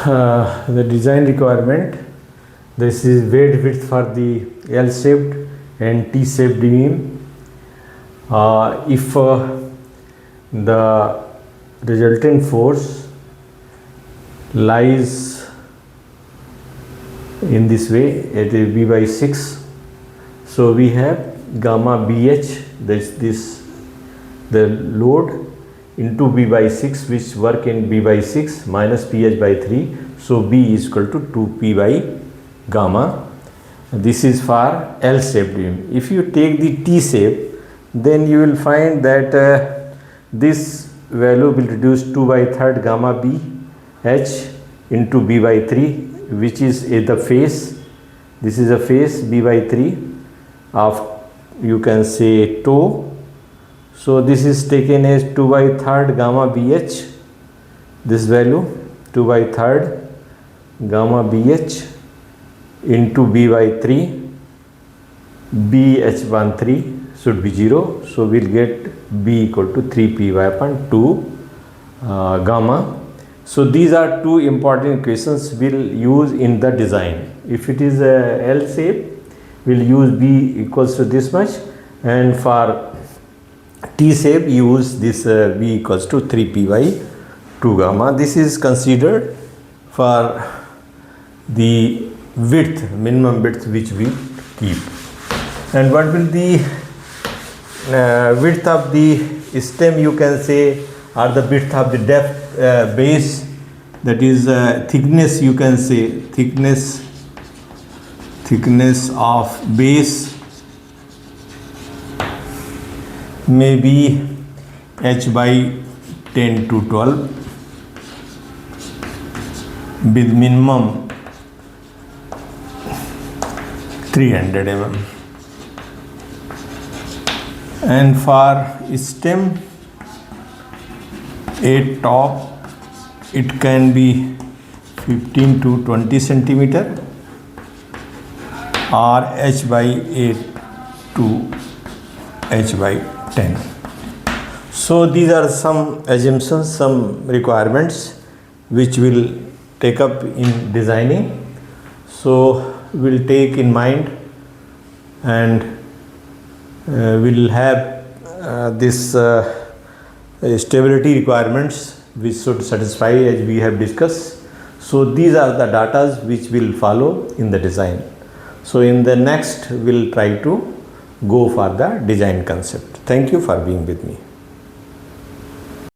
The design requirement. This is weight width for the L-shaped and T-shaped beam. If the resultant force lies in this way, it is B by 6. So we have gamma BH, this the load into B by 6, which work in B by 6 minus PH by 3. So B is equal to 2P by gamma. This is for L-shaped beam. If you take the T-shape, then you will find that this value will reduce 2 by 3rd gamma B H into B by 3, which is the face. This is a face B by 3 of, you can say, toe. So this is taken as 2 by 3rd gamma BH, this value 2 by 3rd gamma BH into B by 3, BH13 should be 0. So we'll get B equal to 3Py upon 2 gamma. So these are two important equations we'll use in the design. If it is a L shape, we'll use B equals to this much, and for T shape use this B equals to 3P by 2 gamma. This is considered for the width, minimum width which we keep. And what will the width of the stem, you can say, or the width of the depth base, that is thickness, you can say, thickness of base may be H by 10 to 12 with minimum 300 mm. And for stem at top, it can be 15 to 20 centimeter or H by 8 to H by 10. So these are some assumptions, some requirements which will take up in designing. So we'll take in mind, and we'll have this stability requirements which should satisfy as we have discussed. So these are the data which will follow in the design. So in the next we'll try to go for the design concept. Thank you for being with me.